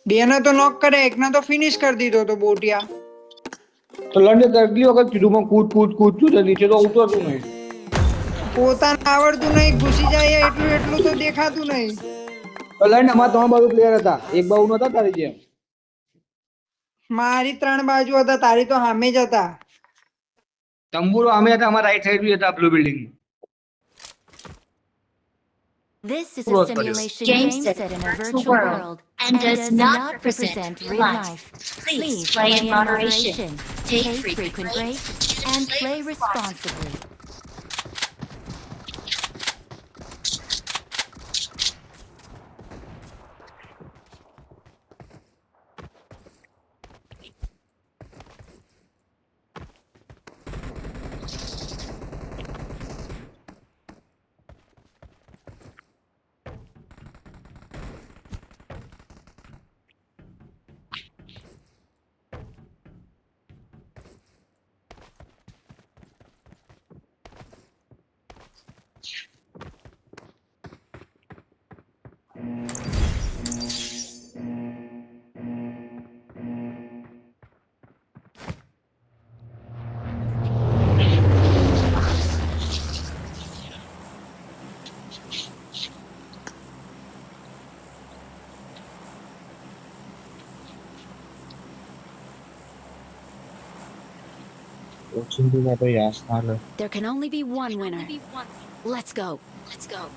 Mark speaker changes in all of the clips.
Speaker 1: બે ને તો નોક કરે, એક ને તો ફિનિશ કરી દીધો તો બોટિયા.
Speaker 2: તો લંડે કેટલી વખત કીધું મને કૂદ કૂદ કૂદ છું તો નીચે તો ઉતરતું નહીં.
Speaker 1: પોતાને આવડતું નહીં, ઘૂસી જાય એટલું એટલું તો દેખાતું નહીં.
Speaker 2: તો લંડ અમારા 3 બાજુ પ્લેયર હતા, એક બાજુ નતા તારી જેમ.
Speaker 1: મારી 3 બાજુ હતા, તારી તો સામે જ હતા.
Speaker 2: તંબુરો અમે હતા, અમારા રાઈટ સાઈડ બી હતા blue building.
Speaker 3: This is a simulation game set in a virtual world and does not represent real life. Please play in moderation, take frequent breaks, and play responsibly. There can only be one winner. Let's go. Let's go.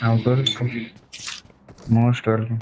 Speaker 4: outdoor most welcome.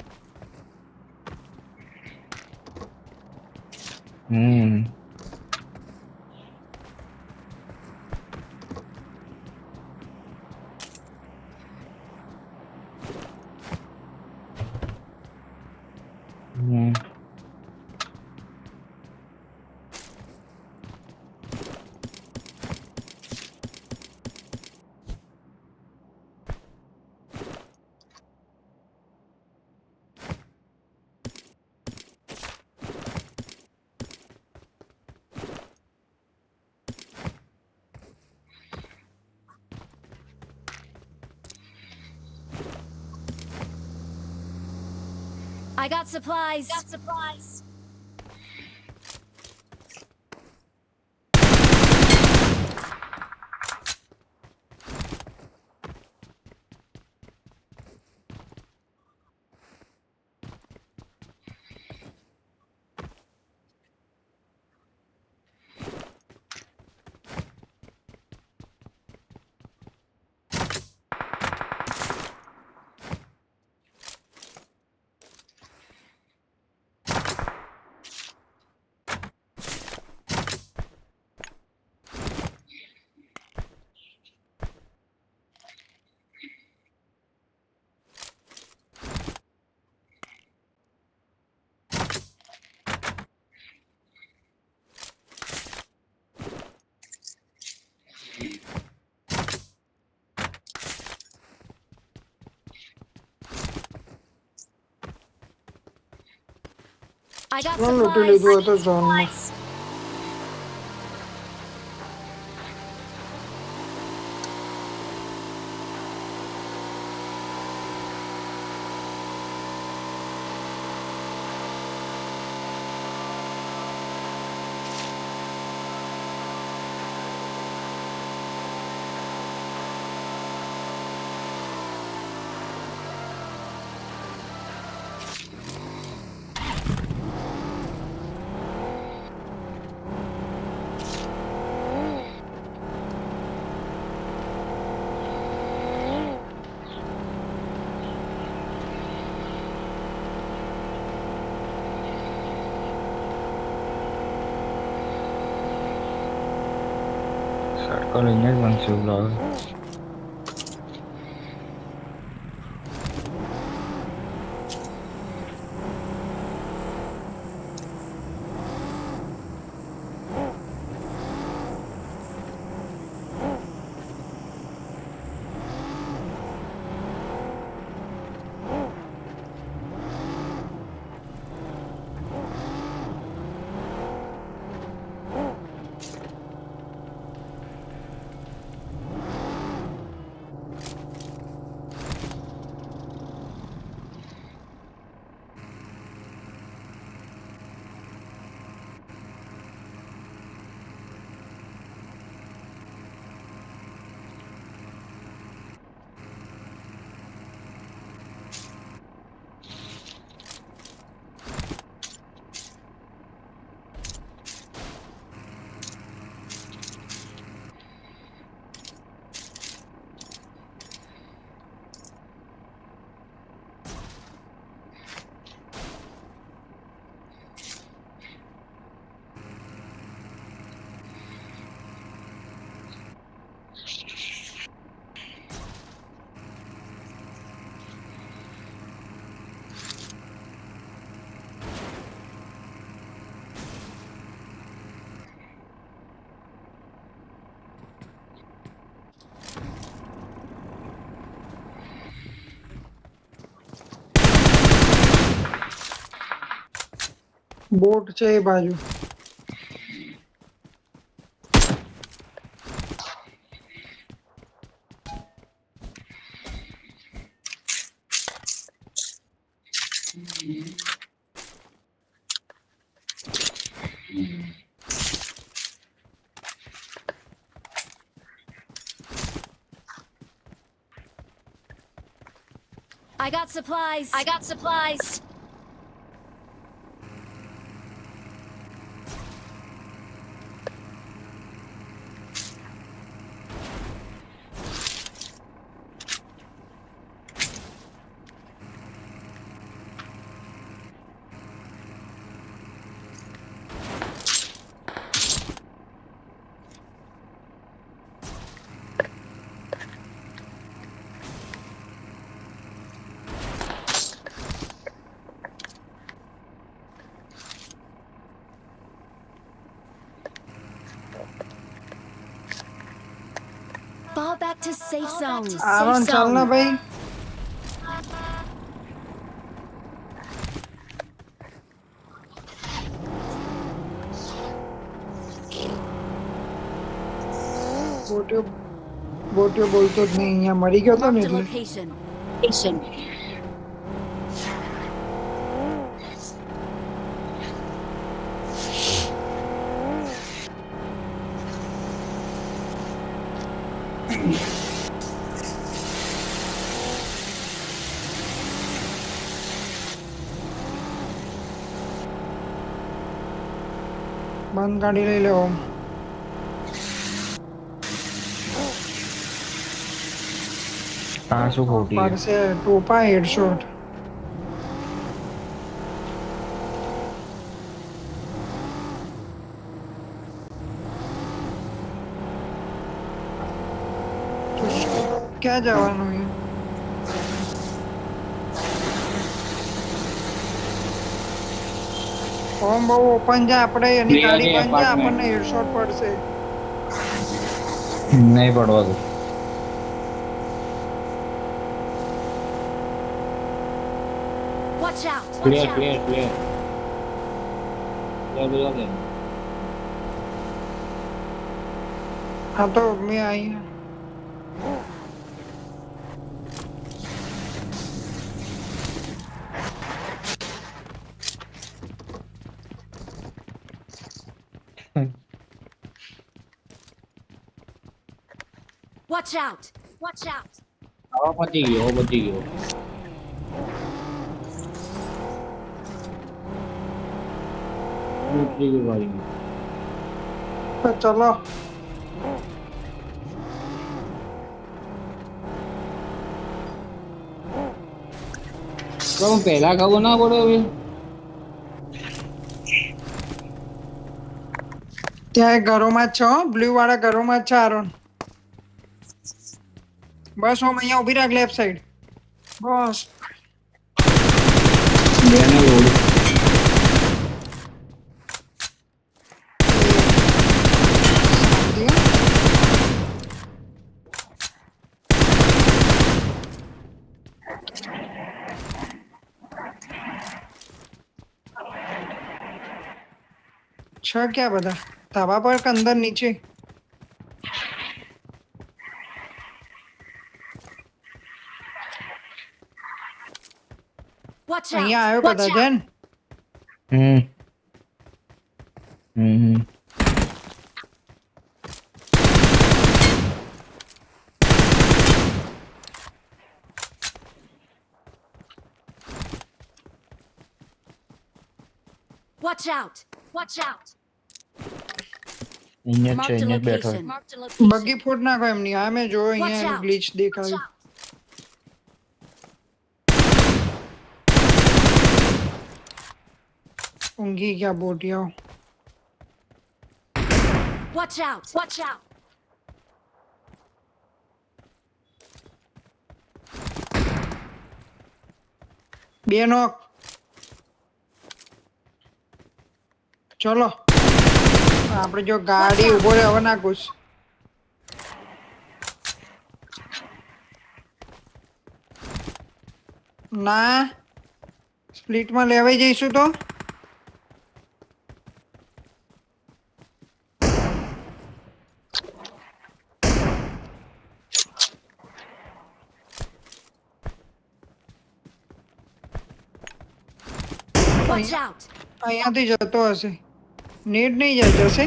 Speaker 3: I got supplies. I got
Speaker 1: કોણ લૂંટી લીધું
Speaker 3: supplies.
Speaker 1: હતું ઝોનમાં?
Speaker 4: Circle in it once you vlog.
Speaker 1: Boat છે એ બાજુ.
Speaker 3: I got supplies. I got supplies. Fall back to safe zone.
Speaker 1: Aaron ચાલ ના ભાઈ. બોટ્યો બોલતો જ નહીં, અહીંયા મરી ગયો તો ને
Speaker 3: Marked a
Speaker 1: એટલે.
Speaker 3: location.
Speaker 1: બંધ ગાડી લઈ લેવો.
Speaker 4: कहाँ से खोटी है
Speaker 1: પડશે ટોપા હેડશોટ. ક્યાં જવાનું છે? ફોર્મ બહુ ઓપન છે, આપણે એની ગાડી બંધ છે, આપણને હેડશોટ પડશે.
Speaker 4: नहीं पड़वा दो
Speaker 3: Watch out.
Speaker 2: Clear clear clear.
Speaker 1: હા તો મેં અહીંયા
Speaker 3: Watch out. Watch out.
Speaker 2: આવા પતી ગયો પતી ગયો. ઉતરી ગયો ગાડી.
Speaker 1: તો ચલો.
Speaker 2: તો પહેલા ખબર ના પડે હવે.
Speaker 1: ત્યાં એક ઘરોમાં જ છે, બ્લુ વાળા ઘરોમાં જ છે આરોન. બસ હું અહીંયા ઊભી રાખ લેફ્ટ સાઈડ. બસ
Speaker 2: બેને રોડ.
Speaker 1: છે ક્યાં બધા? ધાબા પર કે અંદર નીચે?
Speaker 3: Watch
Speaker 1: અહીંયા
Speaker 3: out.
Speaker 1: આવ્યો
Speaker 3: Watch
Speaker 1: કદાચ
Speaker 3: out.
Speaker 1: હે ને?
Speaker 4: हम्म
Speaker 3: Watch out. Watch out.
Speaker 4: અહીંયા છે
Speaker 3: Marked a
Speaker 4: અહીંયા જ બેઠો
Speaker 3: location. Marked a location.
Speaker 1: બગી ફૂટ નાખો એમની. આ મેં જોયો
Speaker 3: Watch
Speaker 1: અહીંયા
Speaker 3: out.
Speaker 1: ગ્લિચ
Speaker 3: Watch
Speaker 1: દેખાયું.
Speaker 3: out.
Speaker 1: ઊંઘી ગયા બોટિયાઓ.
Speaker 3: Watch out. Watch out.
Speaker 1: બે નોક. ચલો આપણે જો ગાડી ઉભો રહે હવે ના ઘૂસ. ના સ્પ્લિટમાં લેવાઈ જઈશું તો
Speaker 3: Watch out!
Speaker 1: અહીંયાથી જતો હશે. નેટ નહીં જાય, જશે.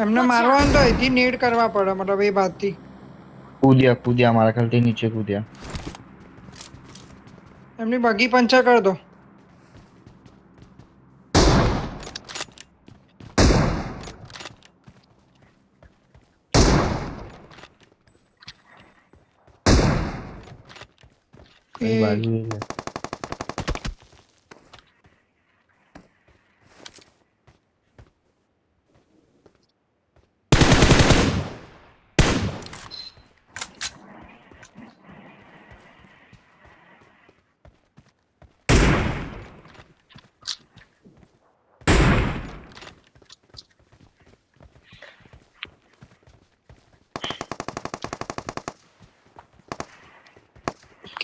Speaker 1: એમને મારવાનું તો અહીંથી નેટ કરવા પડે, મતલબ એ બાજથી.
Speaker 4: कूदिया हमारा ख्याल नीचे कूदिया.
Speaker 1: એમની બગી પંચર કર દો.
Speaker 4: कई बाजू ही है.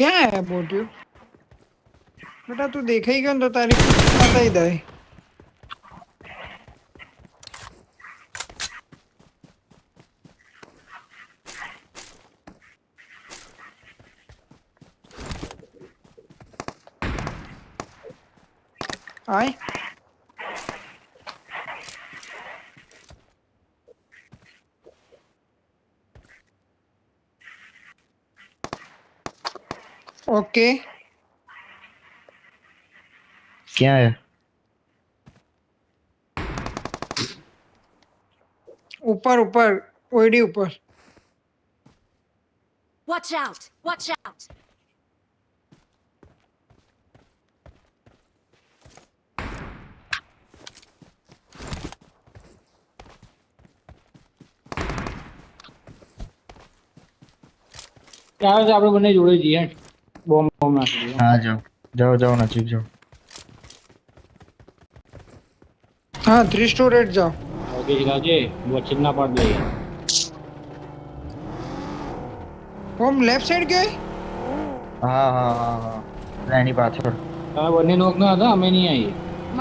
Speaker 1: ક્યાં હે બોટ્યું? બેટા તું દેખાઈ ગયો ને તો તારી બતાવી દે. આય ओके
Speaker 4: क्या है?
Speaker 1: ऊपर ऊपर ओईडी ऊपर.
Speaker 3: Watch out! Watch out!
Speaker 2: ત્યારે જ આપણે બંને જોડે જઈએ. બોમ્બ નાખી દઈએ.
Speaker 4: हाँ जाओ नजीक जाओ.
Speaker 1: हाँ 3 स्टोरेज जाओ.
Speaker 2: ઓકે શિરાજે વચ્ચે ના પાડ દઈએ.
Speaker 1: होम लेफ्ट साइड गए.
Speaker 4: हाँ એની પાછળ.
Speaker 2: તમે બંને નોક ના હતા, અમે નહીં આવીએ.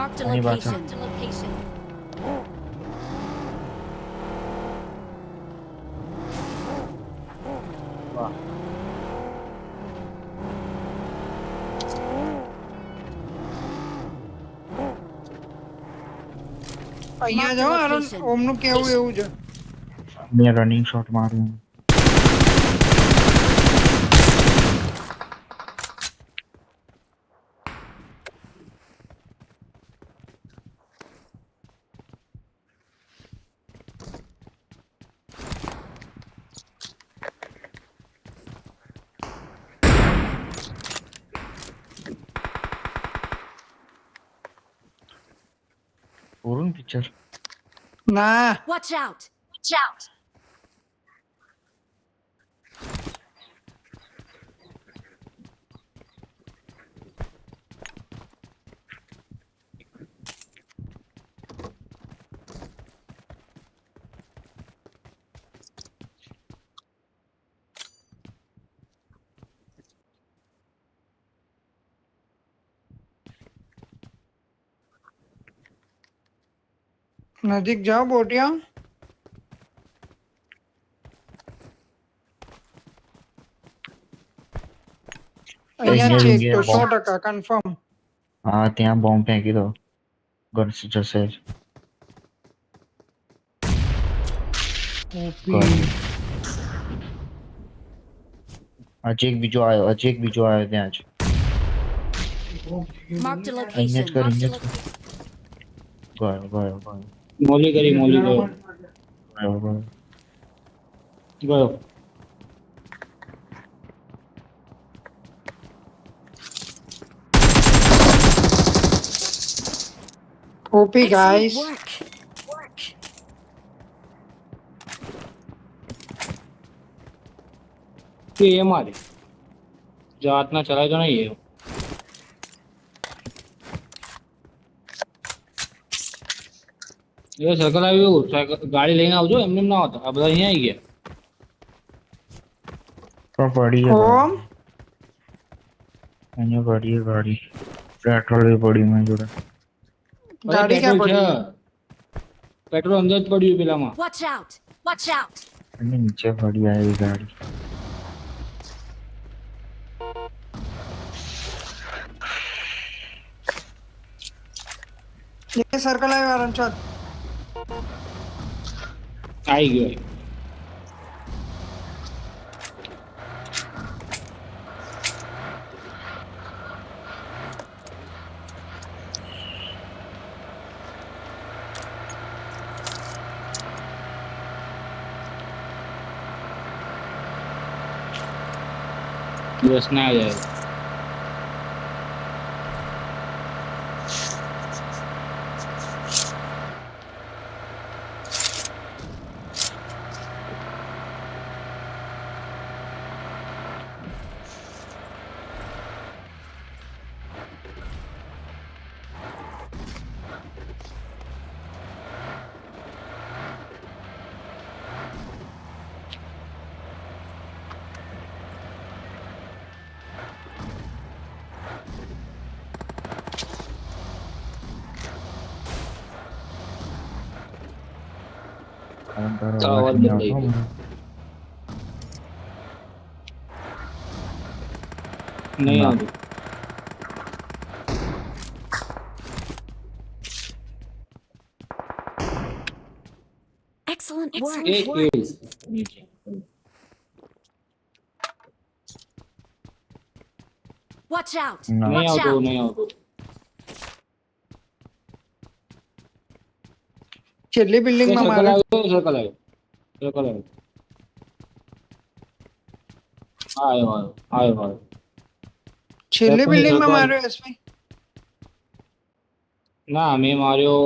Speaker 3: Marked a
Speaker 4: Any button.
Speaker 3: location.
Speaker 2: વાહ.
Speaker 1: અહીંયા જાઓ. આનું ઓમ નું કેવું એવું છે.
Speaker 4: મેં રનિંગ શોટ માર્યું. પૂરું પિક્ચર.
Speaker 1: ના
Speaker 3: Watch out! Watch out!
Speaker 1: નજીક જાઓ બોટિયા. અહીંયા ચેક તો 100% કન્ફર્મ.
Speaker 4: હા ત્યાં બોમ્બ ફેંકી દો. ગર્લ્સ જશે જ. હજી એક બીજો આવ્યો ત્યાં જ.
Speaker 3: Marked a
Speaker 4: અહીંયા જ
Speaker 3: location.
Speaker 4: કર. ગયો.
Speaker 2: મોલી કરી ગયો.
Speaker 1: ઓપી
Speaker 3: Excellent
Speaker 1: ગાઈસ.
Speaker 3: work.
Speaker 2: એ મારે જાતના ચલાય તો નહીં. એ સર્કલ આવ્યું. ગાડી લઈને આવજો. એમને ના આવતા. આ બધા અહીંયા આવી ગયા.
Speaker 4: પણ પડી ગયા.
Speaker 1: ઓમ
Speaker 4: અહીંયા પડી છે ગાડી. પેટ્રોલ એ પડી મેં જોડે.
Speaker 2: અરે
Speaker 1: ગાડી ક્યાં
Speaker 2: પેટ્રોલ છે.
Speaker 1: પડી
Speaker 2: પેટ્રોલ અંદર જ પડ્યું પેલામાં.
Speaker 3: Watch out! Watch out!
Speaker 4: અને નીચે પડી આવી ગાડી.
Speaker 1: એ સર્કલ આવ્યો રણછોડ
Speaker 2: આવી ગયો. બસ ના જાય.
Speaker 4: તારો
Speaker 2: અવાજ
Speaker 4: અવાજ નહીં
Speaker 2: બદલાઈ
Speaker 4: આવતો
Speaker 2: ગયો.
Speaker 4: મને.
Speaker 2: નહીં
Speaker 4: ના.
Speaker 2: આવતું.
Speaker 3: Excellent work.
Speaker 2: એક કિલ. નીચે.
Speaker 3: Watch out!
Speaker 4: ના.
Speaker 2: નહીં
Speaker 3: Watch
Speaker 2: આવતું
Speaker 3: out!
Speaker 2: નહીં આવતું.
Speaker 1: છેલ્લી બિલ્ડિંગ માં
Speaker 2: સર્કલ
Speaker 1: મારે
Speaker 2: આવ્યો સર્કલ આવ્યો સર્કલ આવ્યો. આવ્યો આવ્યો આવ્યો આવ્યો.
Speaker 1: છેલ્લી
Speaker 2: સર્કલ
Speaker 1: બિલ્ડિંગ માં
Speaker 2: સર્કલ.
Speaker 1: માર્યો એસપી
Speaker 2: ના મેં માર્યો.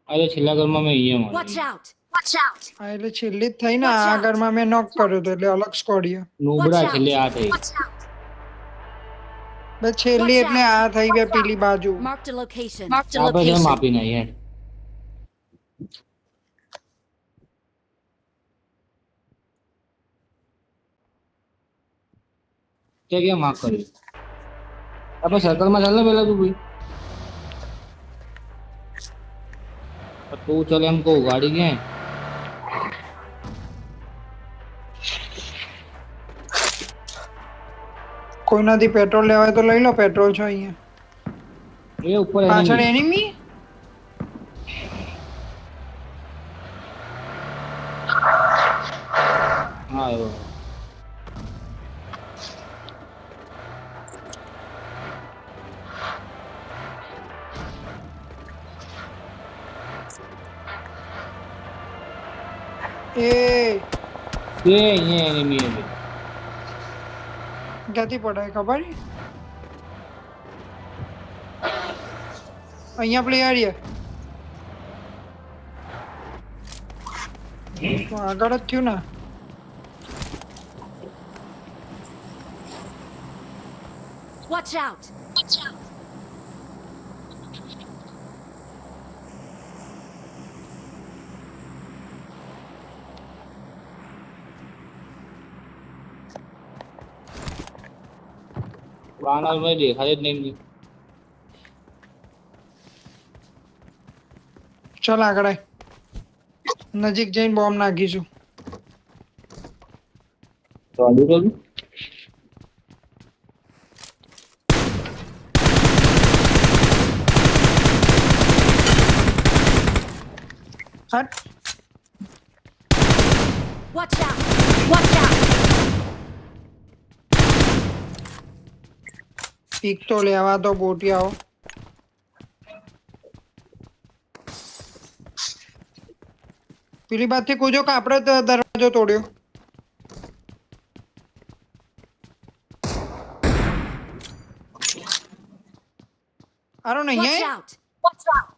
Speaker 2: અરે છેલ્લા ઘરમાં મેં અહીંયા
Speaker 3: Watch
Speaker 2: માર્યો.
Speaker 3: out! Watch out!
Speaker 1: હા એટલે છેલ્લી જ થઈ ને
Speaker 3: Watch
Speaker 1: આ
Speaker 3: out.
Speaker 1: ઘરમાં મેં નોક કર્યો તો એટલે અલગ સ્કોડિયો
Speaker 2: નુબડા
Speaker 3: Watch out.
Speaker 2: છેલ્લે આ થઈ.
Speaker 3: Watch out!
Speaker 1: બસ છેલ્લી
Speaker 3: Watch
Speaker 1: એટલે આ થઈ બે પેલી બાજુ
Speaker 3: Marked a location. Marked a
Speaker 2: આ પછી
Speaker 3: location.
Speaker 2: માપી નહીં યાર. તે કેમ માફ કર્યું? આપણે સર્કલમાં ચાલ ને પેલા તું ભાઈ. તું ચાલ એમ કહું ગાડી ક્યાં?
Speaker 1: કોઈનાથી પેટ્રોલ લેવાય તો લઈ લો પેટ્રોલ છે અહીંયા
Speaker 2: એ ઉપર
Speaker 1: પાછળ
Speaker 2: enemy.
Speaker 1: એનિમી
Speaker 2: હા આવ્યો.
Speaker 1: એ
Speaker 2: એ અહીંયા enemy છે.
Speaker 1: ક્યાંથી પડાય ખબર છે? અહીંયા પ્લેયર તો આગળ જ થયું ને
Speaker 3: Watch out! Watch out!
Speaker 2: વાનરમાં દેખાય જ નહીં.
Speaker 1: ચાલ આગળ આય. નજીક જઈને બોમ્બ નાખીશું
Speaker 2: ચાલુ કરું.
Speaker 1: હટ
Speaker 3: Watch out! Watch out!
Speaker 1: Peak તો લેવા દો બોટિયાઓ પેલી બાજુથી કૂદો કે આપણે તો દરવાજો તોડ્યો આરો નહીં
Speaker 3: Watch
Speaker 1: હે
Speaker 3: out! Watch out!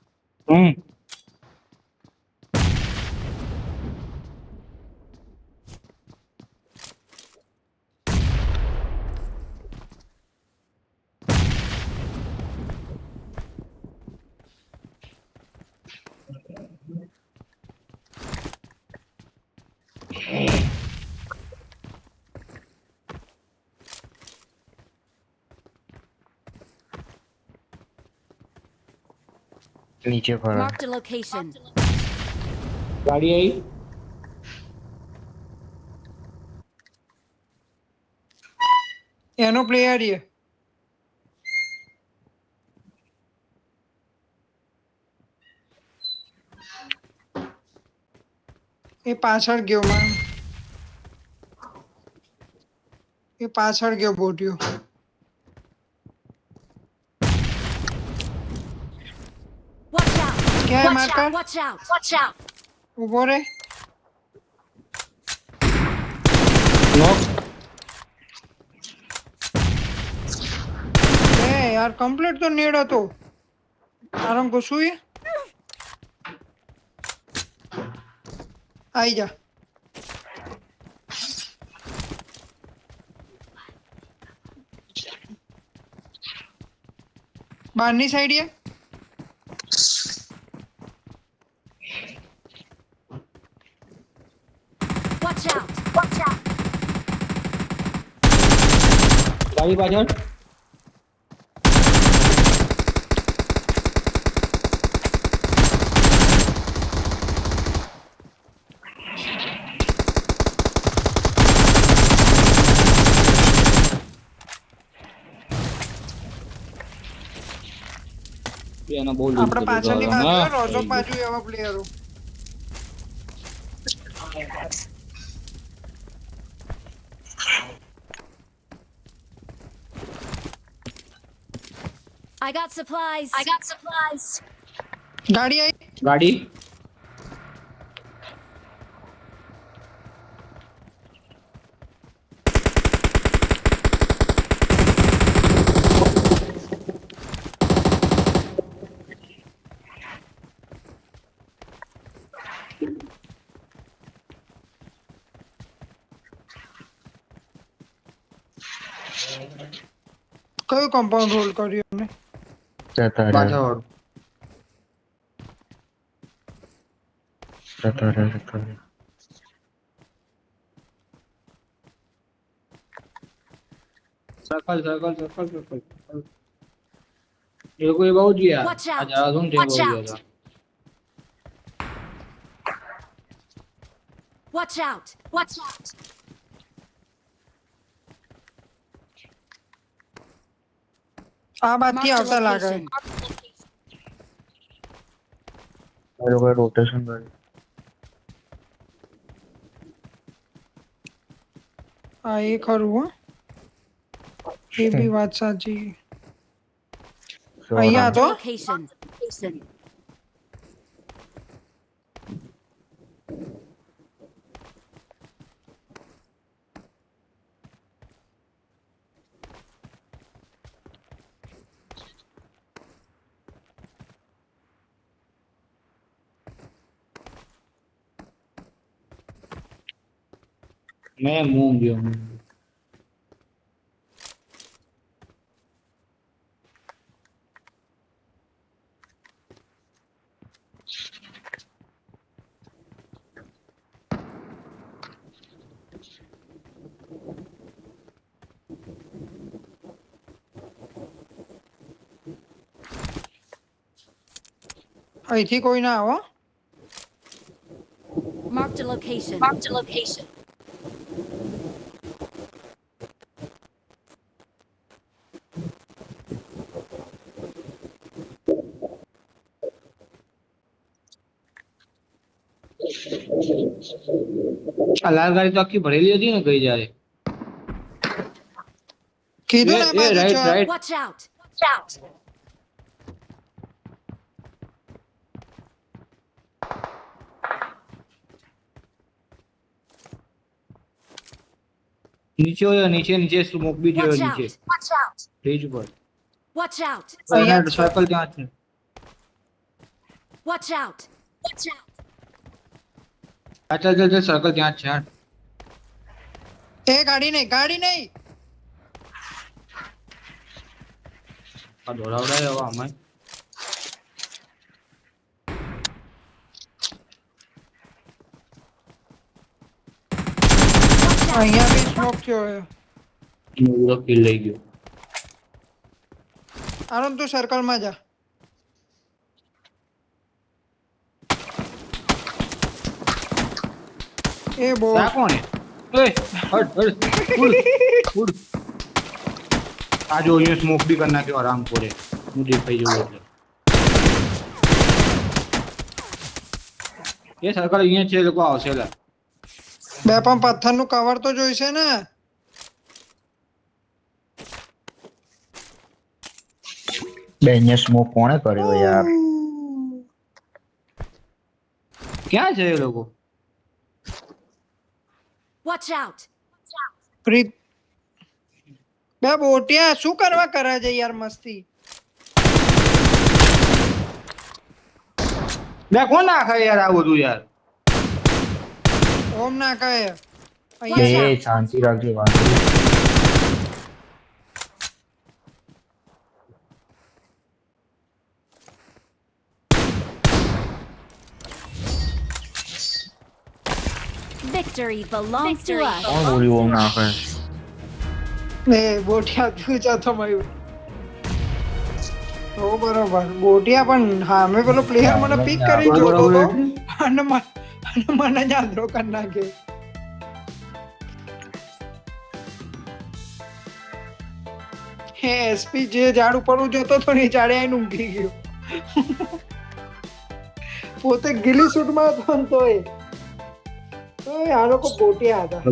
Speaker 4: નીચે ફરે.
Speaker 3: Marked a location.
Speaker 2: ગાડી આવી.
Speaker 1: એનો પ્લેયર એ પાછળ ગયો માન એ પાછળ ગયો બોટ્યો
Speaker 3: Watch out!
Speaker 1: ક્યાં
Speaker 3: Watch
Speaker 1: marker
Speaker 3: out! Watch out! Watch out!
Speaker 1: ઉભો રે
Speaker 2: નોક.
Speaker 1: એ યાર કમ્પ્લીટ તો નેડ હતો આરામ કશું એ આઈ જા બહારની સાઈડ એ
Speaker 3: Watch out! Watch out!
Speaker 2: ગાડી પાછળ. એના બહુ લૂટ
Speaker 1: આપણે
Speaker 2: કર્યું
Speaker 1: પાછળની
Speaker 2: તો
Speaker 1: બાજુ
Speaker 2: હા.
Speaker 1: રોજો બાજુ એવા પ્લેયરો
Speaker 3: I got supplies. I got supplies.
Speaker 1: ગાડી આવી
Speaker 2: ગાડી.
Speaker 1: કયું કમ્પાઉન્ડ હોલ્ડ કર્યું એમને
Speaker 4: જતા રહે.
Speaker 2: પાછળ.
Speaker 4: જતા રહે.
Speaker 2: Circle circle circle circle. એ લોકો એ બહુ જ યાર.
Speaker 3: Watch out.
Speaker 2: આ જરા શું છે
Speaker 3: Watch
Speaker 2: બહુ
Speaker 3: out.
Speaker 2: યાર.
Speaker 3: Watch out! Watch out!
Speaker 1: આ બાજથી
Speaker 3: Marked a
Speaker 1: આવતા લાગે
Speaker 3: location.
Speaker 4: એ લોકોએ રોટેશન કર્યું.
Speaker 1: હા એ ખરું હો એ બી વાત સાચી અહીંયા તો
Speaker 3: Location.
Speaker 2: મેં મૂંગ ગયો.
Speaker 1: અહીંથી કોઈ ના આવો
Speaker 3: Marked a location. Marked a location.
Speaker 2: આ લાલ ગાડી તો આખી ભરેલી હતી ને ગઈ જ્યારે.
Speaker 1: કીધું ને
Speaker 2: એ
Speaker 1: બાજુ
Speaker 2: રાઈટ
Speaker 1: છે.
Speaker 2: Right.
Speaker 3: Watch out! Watch out!
Speaker 2: નીચે હોય નીચે નીચે સ્મોક બી જોયો
Speaker 3: Watch
Speaker 2: નીચે
Speaker 3: out! Watch out!
Speaker 2: બ્રિજ પર.
Speaker 3: Watch out!
Speaker 2: અહીંયા સર્કલ ત્યાં છે.
Speaker 3: Watch out! Watch out!
Speaker 2: આ ચાલ ચાલ ચાલ સર્કલ ત્યાં જ છે. હા.
Speaker 1: એ ગાડી નહીં
Speaker 2: આ દોડાવડાય હવે આમાં.
Speaker 1: અહીંયા બી સ્મોક થયો છે
Speaker 2: પૂરો કિલ લઈ ગયો.
Speaker 1: આનંદ તું સર્કલમાં જા એ બહુ
Speaker 2: આ કોણ હે? હટ ઉડ આ જો અહીંયા સ્મોક બી કરી નાખ્યો આરામ કરે હું દેખાઈ જવું એટલે એ સર્કલ અહીંયા છે એ લોકો આવશે લા
Speaker 1: બે પણ પથ્થરનું કવર તો જોઈશે ને
Speaker 4: બે અહીંયા સ્મોક કોણે કર્યો યાર
Speaker 2: ક્યાં છે એ લોકો
Speaker 3: Watch out!
Speaker 1: પ્રીત બે બોટિયા શું કરવા કરે છે યાર મસ્તી
Speaker 2: બે કોણ નાખે યાર આ બધું યાર
Speaker 1: ઓમ ના કહે
Speaker 4: એ
Speaker 1: અહીંયા
Speaker 4: શાંતિ રાખજો વાંધો
Speaker 3: Victory belongs to us.
Speaker 4: કોણ બોલ્યું ઓમ નાખે
Speaker 1: એ બોટિયા તું જતો મયુર તો બરોબર બોટિયા પણ હા મેં પેલો પ્લેયર મને પિક કરી જોતો હતો અને મને જ આંધળો કરી નાખ્યો હે એસપી જે ઝાડ ઉપર જોતો હતો ને એ ઝાડે આવીને ઊંઘી ગયો પોતે ગીલી સૂટમાં હતો ને તોય આ લોકો બોટિયા હતા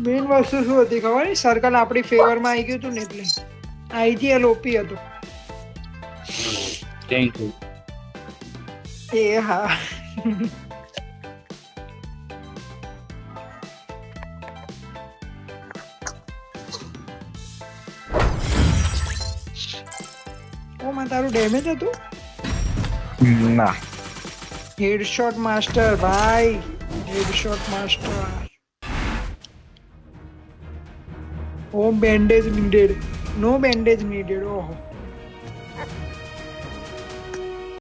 Speaker 1: મેઇન વસ્તુ શું હતી ખબર છે સર્કલ આપણી ફેવરમાં આવી ગયું હતું ને એટલે આઈજીએલ ઓપી હતું
Speaker 2: થેન્ક યુ
Speaker 1: એ હા ઓમાં તારું ડેમેજ હતું
Speaker 4: ના
Speaker 1: હેડશોટ માસ્ટર ભાઈ હેડશોટ માસ્ટર ઓમ બેન્ડેજ નીડેડ નો બેન્ડેજ નીડેડ ઓહો